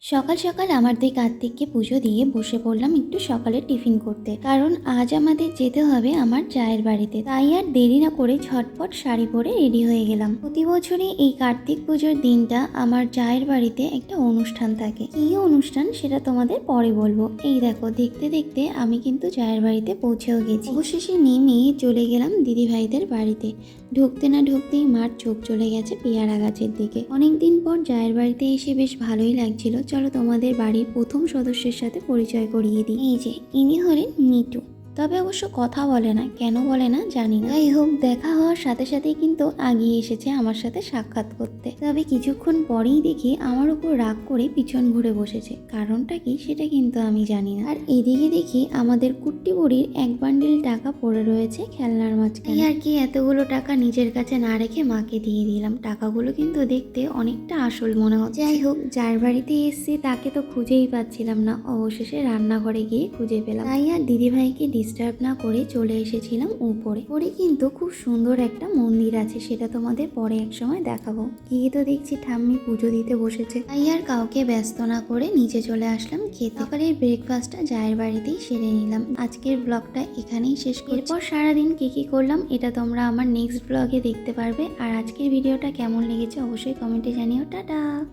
সকাল সকাল আমার দুই কার্তিককে পুজো দিয়ে বসে পড়লাম একটু সকালে টিফিন করতে, কারণ আজ আমাদের যেতে হবে আমার জায়ের বাড়িতে। তাই আর দেরি না করে ঝটপট শাড়ি পরে রেডি হয়ে গেলাম। প্রতি বছরই এই কার্তিক পুজোর দিনটা আমার জায়ের বাড়িতে একটা অনুষ্ঠান থাকে। কি অনুষ্ঠান সেটা তোমাদের পরে বলবো। এই দেখো, দেখতে দেখতে আমি কিন্তু জায়ের বাড়িতে পৌঁছেও গেছি। অবশেষে নেমে চলে গেলাম দিদি ভাইদের বাড়িতে। ঢুকতে না ঢুকতেই মার চোখ চলে গেছে পেয়ারা গাছের দিকে। অনেকদিন পর জায়ের বাড়িতে এসে বেশ ভালোই লাগছিল। চলো তোমাদের বাড়ির প্রথম সদস্যের সাথে পরিচয় করিয়ে দিই। এই যে, ইনি হলেন মিটু। তবে অবশ্য কথা বলে না, কেন বলে না জানি না। যাই হোক, দেখা হওয়ার সাথে সাথেই কিন্তু আগিয়ে এসেছে আমার সাথে সাক্ষাৎ করতে। তবে কিছুক্ষণ পরেই দেখি আমার উপর রাগ করে পিছন ঘুরে বসেছে। কারণটা কি সেটা কিন্তু আমি জানি না। আর এদিকে দেখি আমাদের কুট্টি বুড়ির এক বান্ডিল টাকা পড়ে রয়েছে খেলনার মাঝখানে। আর কি, এতগুলো টাকা নিজের কাছে না রেখে মাকে দিয়ে দিলাম। টাকাগুলো কিন্তু দেখতে অনেকটা আসল মনে হচ্ছে। যাই হোক, যার বাড়িতে এসেছি তাকে তো খুঁজেই পাচ্ছিলাম না। অবশেষে রান্নাঘরে গিয়ে খুঁজে পেলাম। তাই আর দিদিভাইকে ডিস্টার্ব না করে চলে এসেছিলাম উপরে। পরে কিন্তু খুব সুন্দর একটা মন্দির আছে, সেটা তোমাদের পরে এক সময় দেখাবো। গিয়ে তো দেখছি ঠাম্মি পুজো দিতে বসেছে। তাই আর কাউকে ব্যস্ত না করে নিচে চলে আসলাম খেতে। সকালের ব্রেকফাস্টটা জায়ের বাড়িতেই সেরে নিলাম। আজকের ব্লগটা এখানেই শেষ করব। এরপর সারাদিন কি করলাম এটা তোমরা আমার নেক্সট ব্লগে দেখতে পারবে। আর আজকের ভিডিওটা কেমন লেগেছে অবশ্যই কমেন্টে জানিও। টাটা।